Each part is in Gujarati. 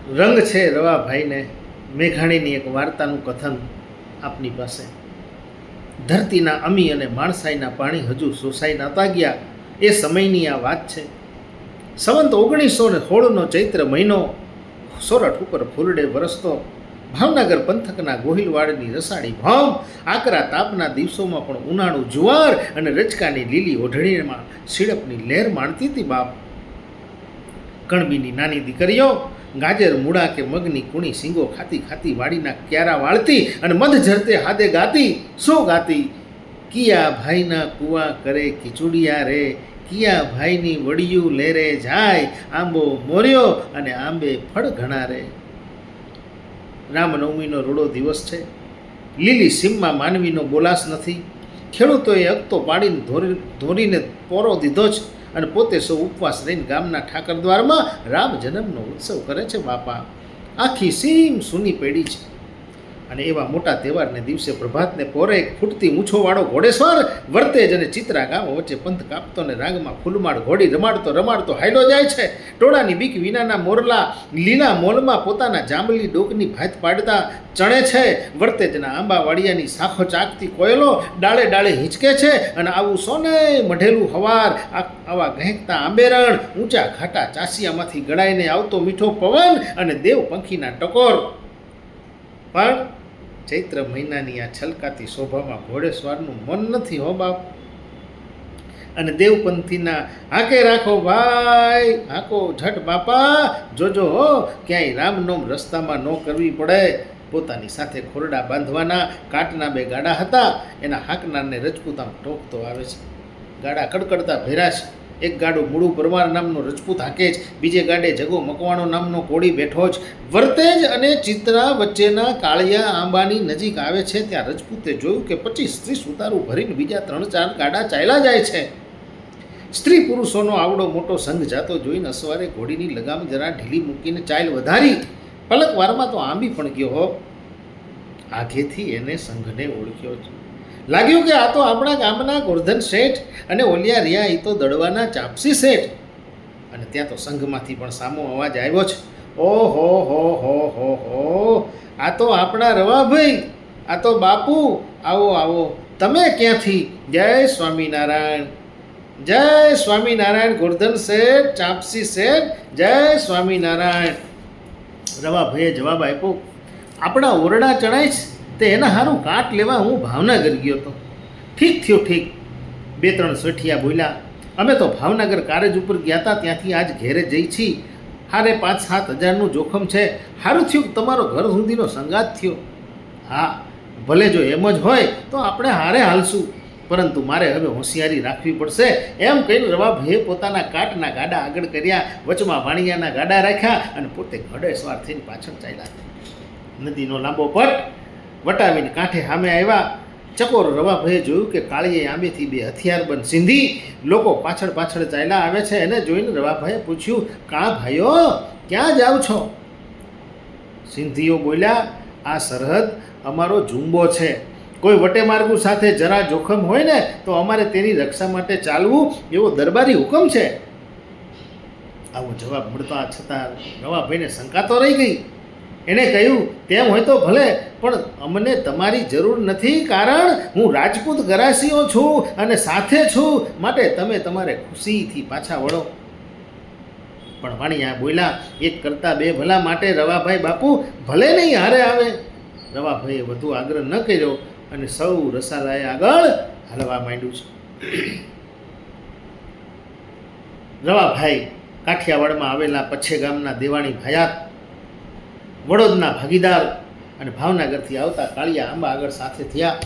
રંગ છે રવાભાઈને મેઘાણીની એક વાર્તાનું કથન આપની પાસે. ધરતીના અમી અને માણસાઈના પાણી હજુ સોસાઈ નહોતા ગયા એ સમયની આ વાત છે. સંવંત 1916નો ચૈત્ર મહિનો સોરઠ ઉપર ફૂલડે વરસતો ભાવનગર પંથકના ગોહિલવાડની રસાળી ભાવ આકરા તાપના દિવસોમાં પણ ઉનાળું જુવાર અને રચકાની લીલી ઓઢણીમાં સિડપની લહેર માણતી હતી બાપ. કણબીની નાની દીકરીઓ ગાજર મૂળા કે મગની કુણી સિંગો ખાતી ખાતી વાડીના ક્યારા વાળતી અને મધ ઝરતે હાદે ગાતી. શું ગાતી? કિયા ભાઈના કુવા કરે ખીચુડિયા રે, કિયા ભાઈની વડિયું લેરે જાય, આંબો મોર્યો અને આંબે ફળ ઘણા રે. રામનવમીનો રૂડો દિવસ છે. લીલી સીમમાં માનવીનો બોલાસ નથી. ખેડૂતોએ અગતો પાડીને ધોરીને પોરો દીધો જ અને પોતે સૌ ઉપવાસ રહીને ગામના ઠાકરદ્વારમાં રામ જન્મનો ઉત્સવ કરે છે બાપા. આખી સીમ સૂની પડી છે. અને એવા મોટા તહેવારને દિવસે પ્રભાતને પોરે ફૂટતી મૂછોવાળો ઘોડેશ્વર વર્તેજ અને ચિત્રા ગામો વચ્ચે પંથ કાપતો અને રાગમાં ફૂલમાળ ઘોડી રમાડતો હાયલો જાય છે. ટોળાની બીક વિનાના મોરલા લીલા મોલમાં પોતાના જાંબલી ડોકની ભાત પાડતા ચણે છે. વર્તેજના આંબાવાડિયાની શાખો ચાકતી કોયલો ડાળે ડાળે હિંચકે છે. અને આવું સોને મઢેલું હવાર, આવા ગહેકતા આંબેરણ, ઊંચા ઘાટા ચાસિયામાંથી ગળાઈને આવતો મીઠો પવન અને દેવ પંખીના ટકોર. પણ ચૈત્ર મહિનાની આ છલકાતી શોભામાં ઘોડેસવારનું મન નથી હો બાપ. અને દેવપંથીના હાકે રાખો ભાઈ, હાકો ઝટ બાપા, જોજો હો ક્યાંય રામનોમ રસ્તામાં ન કરવી પડે. પોતાની સાથે ખોરડા બાંધવાના કાટના 2 ગાડા હતા. એના હાકનારને રજપૂત આમ ટોકતો આવે છે. ગાડા કડકડતા ભેરા છે. એક ગાડું મૂળું પરમાર નામનો રજપૂત હાકે જ, બીજે ગાડે જગો મકવાણો નામનો કોળી બેઠો જ. વર્તેજ અને ચિત્રા વચ્ચેના કાળિયા આંબાની નજીક આવે છે ત્યાં રજપૂતે જોયું કે 25-30 ઉતારું ભરીને બીજા 3-4 ગાડા ચાલ્યા જાય છે. સ્ત્રી પુરુષોનો આવડો મોટો સંઘ જાતો જોઈને અસવારે ઘોડીની લગામ જરા ઢીલી મૂકીને ચાલ વધારી. પલક વારમાં તો આંબી પણ ગયો હો. આગેથી એને સંઘને ઓળખ્યો છે. લાગ્યું કે આ તો આપણા ગામના ગોરધન શેઠ અને ઓલિયા રિયા એ તો દડવાના ચાપસી શેઠ. અને ત્યાં તો સંઘમાંથી પણ સામો અવાજ આવ્યો છે. ઓહો હો હો હો હો, આ તો આપણા રવાભાઈ, આ તો બાપુ, આવો આવો, તમે ક્યાંથી? જય સ્વામિનારાયણ, જય સ્વામિનારાયણ ગોરધન શેઠ, ચાપસી શેઠ, જય સ્વામિનારાયણ. રવાભાઈએ જવાબ આપ્યો, આપણા ઓરડા ચણાય છે તે એના સારું કાટ લેવા હું ભાવનગર ગયો હતો. ઠીક થયો ઠીક. 2-3 સઠિયા બોલ્યા, અમે તો ભાવનગર કારેજ ઉપર ગયા હતા, ત્યાંથી આજ ઘેરે જઈ છી. હારે 5-7 હજારનું જોખમ છે. સારું થયું કે તમારો ઘર સુધીનો સંગાત થયો. હા ભલે જો એમ જ હોય તો આપણે હારે હાલશું, પરંતુ મારે હવે હોશિયારી રાખવી પડશે. એમ કહીને રવાભાઈએ પોતાના કાટના ગાડા આગળ કર્યા, વચમાં વાણિયાના ગાડા રાખ્યા અને પોતે ઘોડેસવાર થઈને પાછળ ચાલ્યા. નદીનો લાંબો પટ વટાવીને કાંઠે સામે આવ્યા. ચકોર રવાભાઈએ જોયું કે કાળીએ આંબેથી 2 હથિયારબંધ સિંધી લોકો પાછળ પાછળ ચાલ્યા આવે છે. એને જોઈને રવાભાઈએ પૂછ્યું, કા ભાઈઓ ક્યાં જાઓ છો? સિંધીઓ બોલ્યા, આ સરહદ અમારો જુંબો છે. કોઈ વટેમાર્ગુ સાથે જરા જોખમ હોય ને તો અમારે તેની રક્ષા માટે ચાલવું એવો દરબારી હુકમ છે. આવો જવાબ મળતા છતાં રવાભાઈને શંકા તો રહી ગઈ. એણે કહ્યું, તેમ હોય તો ભલે, પણ અમને તમારી જરૂર નથી, કારણ હું રાજપૂત ગરાસીઓ છું અને સાથે છું, માટે તમે તમારે ખુશીથી પાછા વળો. પણ વાણિયા બોલ્યા, 1 કરતાં 2 ભલા માટે રવાભાઈ બાપુ ભલે નહીં હારે આવે. રવાભાઈએ વધુ આગ્રહ ન કર્યો અને સૌ રસાલાએ આગળ હાલવા માંડ્યું છે. રવાભાઈ કાઠિયાવાડમાં આવેલા પચ્છે ગામના દેવાણી ભાયાત, વડોદના ભાગીદાર અને ભાવનગરથી આવતા કાળિયા આંબા આગળ સાથે થયા.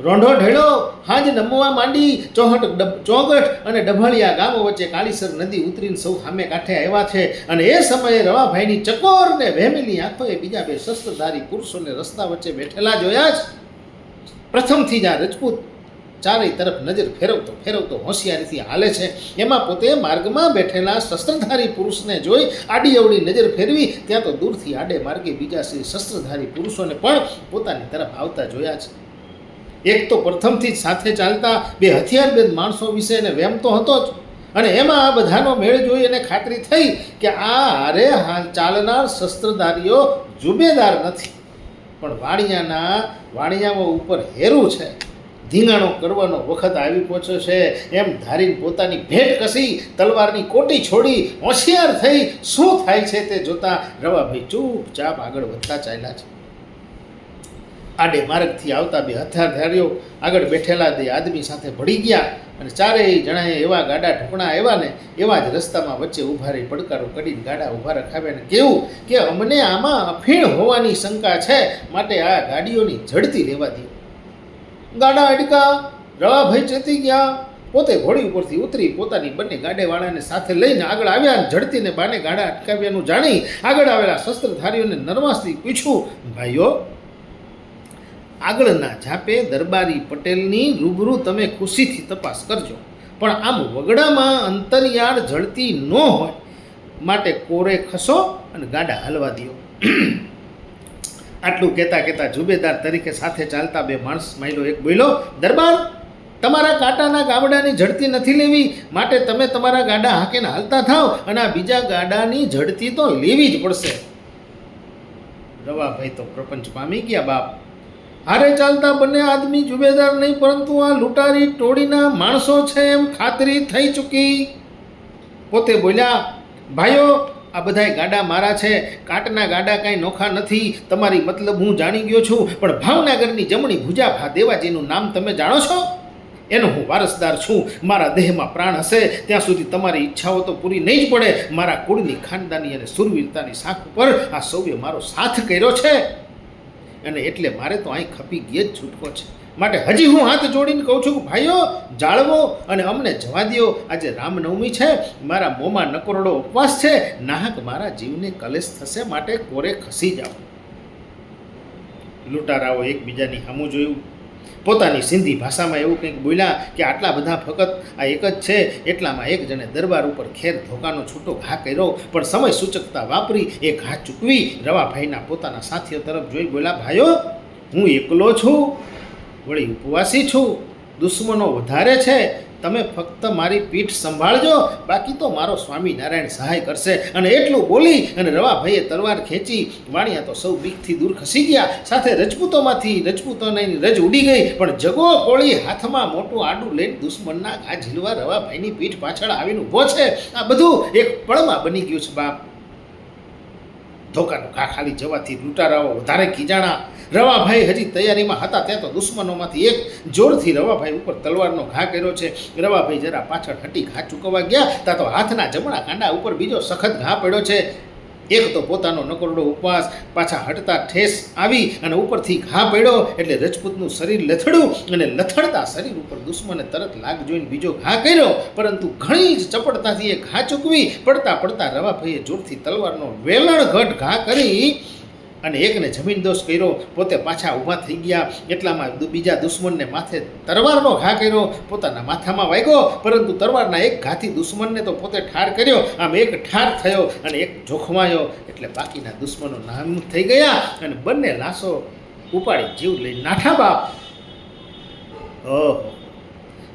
રોંઢો ઢેળો હાજ નમવા માંડી. ચોગઠ અને ડભળિયા ગામો વચ્ચે કાળીસર નદી ઉતરીને સૌ સામે કાંઠે આવ્યા છે. અને એ સમયે રવાભાઈની ચકોર ને વહેમેલી આંખોએ બીજા 2 શસ્ત્રધારી પુરુષોને રસ્તા વચ્ચે બેઠેલા જોયા જ. પ્રથમથી જ આ રજપૂત ચારેય તરફ નજર ફેરવતો હોશિયારીથી હાલે છે. એમાં પોતે માર્ગમાં બેઠેલા શસ્ત્રધારી પુરુષને જોઈ આડી અવળી નજર ફેરવી. ત્યાં તો દૂરથી આડે માર્ગે બીજા શસ્ત્રધારી પુરુષોને પણ પોતાની તરફ આવતા જોયા છે. એક તો પ્રથમથી જ સાથે ચાલતા 2 હથિયારબંધ માણસો વિશે એને વેમ તો હતો જ, અને એમાં આ બધાનો મેળ જોઈ અને ખાતરી થઈ કે આ હારે હાલ ચાલનાર શસ્ત્રધારીઓ જુબેદાર નથી, પણ વાણિયાઓ ઉપર હેરું છે. ધીંગાણો કરવાનો વખત આવી પહોંચ્યો છે એમ ધારીને પોતાની ભેટ કસી તલવારની કોટી છોડી હોશિયાર થઈ શું થાય છે તે જોતા રવાભાઈ ચૂપચાપ આગળ વધતા ચાલ્યા છે. આડે માર્ગથી આવતા બે હથિયારધારીઓ આગળ બેઠેલા બે આદમી સાથે ભળી ગયા અને ચારેય જણાએ એવા ગાડા ઢોકણા આવ્યા ને એવા જ રસ્તામાં વચ્ચે ઊભા રહી પડકારો કરીને ગાડા ઊભા રખાવ્યા ને કેવું કે અમને આમાં અફીણ હોવાની શંકા છે, માટે આ ગાડીઓની ઝડતી લેવા દો. ગાડા અડકા. રવાભાઈ ચેતી ગયા. પોતે ઘોડી ઉપરથી ઉતરી પોતાની બંને ગાડેવાળાને સાથે લઈને આગળ આવ્યા અને ઝડતીને બાને ગાડા અટકાવ્યાનું જાણી આગળ આવેલા શસ્ત્રધારીઓને નરમાસથી પૂછ્યું, ભાઈઓ, આગળના ઝાપે દરબારી પટેલની રૂબરૂ તમે ખુશીથી તપાસ કરજો, પણ આમ વગડામાં અંતરિયાળ ઝડતી ન હોય માટે કોરે ખસો અને ગાડા હલવા દો. આટલું કહેતા જુબેદાર તરીકે સાથે ચાલતા બે માણસ માયલો એક બોલ્યો, દરબાર, તમારા કાંટાના ગાબડાની ઝડતી નથી લેવી, માટે તમે તમારા ગાડા હાંકીને હાલતા થાવ અને આ બીજા ગાડાની ઝડતી તો લેવી જ પડશે. રવાભાઈ તો પ્રપંચ પામી ગયા. બાપ, હારે ચાલતા બંને આદમી જુબેદાર નહીં પરંતુ આ લૂંટારી ટોળીના માણસો છે એમ ખાતરી થઈ ચૂકી. પોતે બોલ્યા, ભાઈઓ, આ બધાય ગાડા મારા છે, કાંટના ગાડા કાંઈ નોખા નથી. તમારી મતલબ હું જાણી ગયો છું, પણ ભાવનગરની જમણી ભુજાભા દેવાજીનું નામ તમે જાણો છો? એનો હું વારસદાર છું. મારા દેહમાં પ્રાણ હશે ત્યાં સુધી તમારી ઈચ્છાઓ તો પૂરી નહીં જ પડે. મારા કુળની ખાનદાની અને સુરવીરતાની સાખ ઉપર આ સૌએ મારો સાથ કર્યો છે અને એટલે મારે તો અહીં ખપી ગઈ જ છૂટકો છે. માટે હજી હું હાથ જોડીને કહું છું કે ભાઈઓ, જાળવો અને અમને જવા દો. આજે રામનવમી છે, મારા મોંમાં નકોરડો ઉપવાસ છે, નાહક મારા જીવને કલેશ થશે, માટે કોરે ખસી જાઓ. લૂંટારાઓ એકબીજાની સામું જોયું. પોતાની સિંધી ભાષામાં એવું કંઈક બોલ્યા કે આટલા બધા ફકત આ એક જ છે. એટલામાં એક જણે દરબાર ઉપર ખેર ધોકાનો છૂટો ઘા કર્યો, પણ સમય સૂચકતા વાપરી એ ઘા ચૂકવી રવાભાઈના પોતાના સાથીઓ તરફ જોઈ બોલ્યા, ભાઈઓ, હું એકલો છું, વળી ઉપવાસી છું, દુશ્મનો વધારે છે, તમે ફક્ત મારી પીઠ સંભાળજો, બાકી તો મારો સ્વામિનારાયણ સહાય કરશે. અને એટલું બોલી અને રવાભાઈએ તલવાર ખેંચી. વાણિયા તો સૌ બીકથી દૂર ખસી ગયા. સાથે રજપૂતોની રજ ઉડી ગઈ, પણ જગો કોળી હાથમાં મોટું આડું લઈને દુશ્મનના ઘા ઝીલવા રવાભાઈની પીઠ પાછળ આવીને ઊભો છે. આ બધું એક પળમાં બની ગયું છે. બાપ, ધોકાનું ઘા ખાલી જવાથી લૂંટારાઓ વધારે ખીજાણા. રવાભાઈ હજી તૈયારીમાં હતા ત્યાં તો દુશ્મનોમાંથી એક જોરથી રવાભાઈ ઉપર તલવારનો ઘા કર્યો છે. રવાભાઈ જરા પાછળ હટી ઘા ચૂકવવા ગયા ત્યાં તો હાથના જમણા કાંડા ઉપર બીજો સખત ઘા પડ્યો છે. એક તો પોતાનો નકોરડો ઉપવાસ, પાછા હટતા ઠેસ આવી અને ઉપરથી ઘા પડ્યો એટલે રજપૂતનું શરીર લથડ્યું અને લથડતા શરીર ઉપર દુશ્મને તરત લાગ જોઈને બીજો ઘા કર્યો, પરંતુ ઘણી જ ચપળતાથી એ ઘા ચૂકવી. પડતા રવાભાઈએ જોરથી તલવારનો વેલણઘટ ઘા કરી અને એકને જમીન દોષ કર્યો. પોતે પાછા ઊભા થઈ ગયા. એટલામાં બીજા દુશ્મનને માથે તરવારનો ઘા કર્યો. પોતાના માથામાં વાગ્યો, પરંતુ તરવારના એક ઘાથી દુશ્મનને તો પોતે ઠાર કર્યો. આમ એક ઠાર થયો અને એક જોખમાયો, એટલે બાકીના દુશ્મનો નાબૂદ થઈ ગયા અને બંને લાશો ઉપાડી જીવ લઈ નાઠા. બાપ, ઓહો,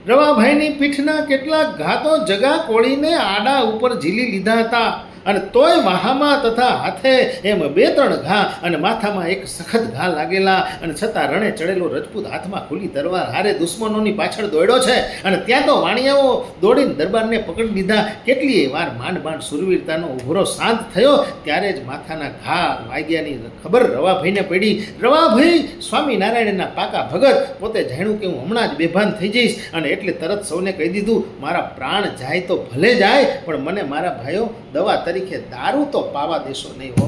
રવાભાઈની પીઠના કેટલાક ઘાતો જગા કોળીને આડા ઉપર ઝીલી લીધા હતા, અને તોય વાહામાં તથા હાથે એમ 2-3 ઘા અને માથામાં એક સખત ઘા લાગેલા. અને છતાં રણે ચડેલો રજપૂત હાથમાં ખુલ્લી તલવાર હારે દુશ્મનોની પાછળ દોડ્યો છે. અને ત્યાં તો વાણિયાઓ દોડીને દરબારને પકડી લીધા. કેટલીય વાર માંડ સુરવીરતાનો ઉભરો શાંત થયો ત્યારે જ માથાના ઘા વાગ્યાની ખબર રવાભાઈને પડી. રવાભાઈ સ્વામિનારાયણના પાકા ભગત, પોતે જાણ્યું કે હું હમણાં જ બેભાન થઈ જઈશ, અને એટલે તરત સૌને કહી દીધું, મારા પ્રાણ જાય તો ભલે જાય, પણ મને મારા ભાઈઓ દવા તરીકે દારૂ તો પાવા દેશો નહીં હો.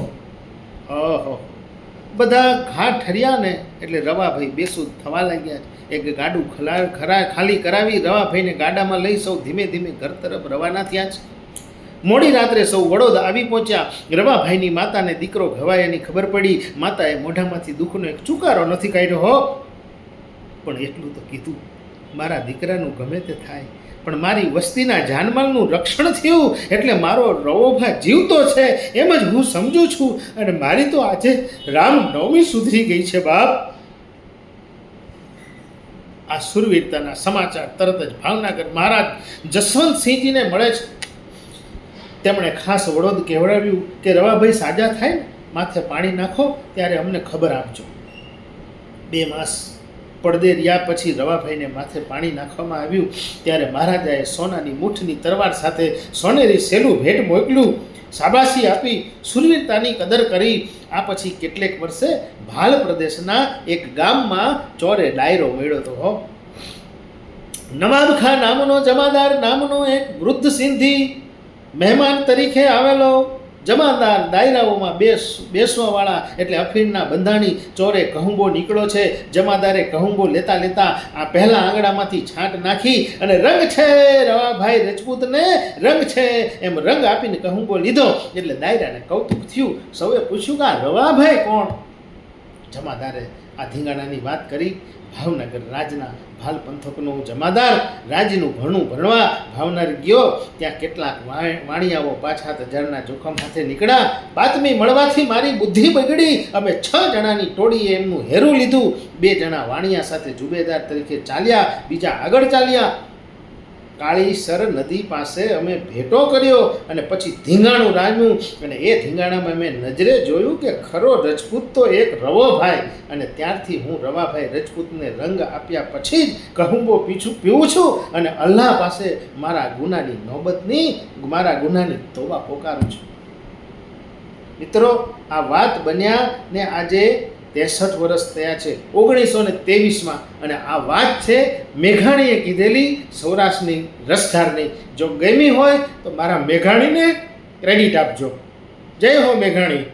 ઓહો, બધા ઘા ઠર્યા ને એટલે રવાભાઈ બેસુદ થવા લાગ્યા. એક ગાડું ખાલી કરાવી રવાભાઈને ગાડામાં લઈ સૌ ધીમે ધીમે ઘર તરફ રવાના થયા છે. મોડી રાત્રે સૌ વડોદ આવી પહોંચ્યા. રવાભાઈની માતાને દીકરો ઘવાયાની ખબર પડી. માતાએ મોઢામાંથી દુઃખનો એક ચુકારો નથી કાઢ્યો હો, પણ એટલું તો કીધું, મારા દીકરાનું ગમે તે થાય, પણ મારી વસ્તીના જાનમાલનું રક્ષણ થયું એટલે મારો રવોભા જીવતો છે એમ જ હું સમજું છું. અને મારી તો આજે રામનવમી સુધરી ગઈ છે. બાપ, આ સુરવીરતાના સમાચાર તરત જ ભાવનગર મહારાજ જસવંતસિંહજીને મળે છે. તેમણે ખાસ વડોદ કહેવડાવ્યું કે રવાભાઈ સાજા થાય ને માથે પાણી નાખો ત્યારે અમને ખબર આપજો. 2 માસ પડદે રહ્યા પછી રવાભાઈને માથે પાણી નાખવામાં આવ્યું ત્યારે મહારાજાએ સોનાની મૂઠની તરવાર સાથે સોનેરી સેલું ભેટ મોકલ્યું. શાબાશી આપી, સુરવીરતાની કદર કરી. આ પછી કેટલેક વર્ષે ભાલ પ્રદેશના એક ગામમાં ચોરે ડાયરો મળ્યો હતો. નવાબખા નામનો જમાદાર નામનો એક વૃદ્ધ સિંધી મહેમાન તરીકે આવેલો. જમાદાર દાયરાઓમાં બેસવાવાળા એટલે અફીણના બંધાણી ચોરે કહુંબો નીકળ્યો છે. જમાદારે કહુંબો લેતા લેતા આ પહેલા આંગણામાંથી છાંટ નાખી અને રંગ છે રવાભાઈ રજપૂતને રંગ છે એમ રંગ આપીને કહુંબો લીધો. એટલે દાયરાને કૌતુક થયું. સૌએ પૂછ્યું કે આ રવાભાઈ કોણ? જમાદારે આ ધીંગાણાની વાત કરી. ભાવનગર રાજના ભાલ પંથકનો જમાદાર રાજનું ભણું ભણવા ભાવનગર ગયો. ત્યાં કેટલાક વાણિયાઓ 5-7 હજારના જોખમ સાથે નીકળ્યા. બાતમી મળવાથી મારી બુદ્ધિ બગડી. અમે 6 જણાની ટોળીએ એમનું હેરું લીધું. 2 જણા વાણિયા સાથે જુબેદાર તરીકે ચાલ્યા, બીજા આગળ ચાલ્યા. કાળીસર નદી પાસે અમે ભેટો કર્યો અને પછી ધીંગાણું રામ્યું. અને એ ધીંગાણામાં મેં નજરે જોયું કે ખરો રજપૂત તો એક રવોભાઈ. અને ત્યારથી હું રવાભાઈ રજપૂતને રંગ આપ્યા પછી જ કહુંબો પીવું છું અને અલ્લાહ પાસે મારા ગુનાની તોબા પોકારું છું. મિત્રો, આ વાત બન્યા ને આજે 63 વર્ષ થયા છે 1923માં. અને આ વાત છે મેઘાણીએ કીધેલી, સૌરાષ્ટ્રની રસધારની. જો ગમી હોય તો મારા મેઘાણીને ક્રેડિટ આપજો. જય હો મેઘાણી.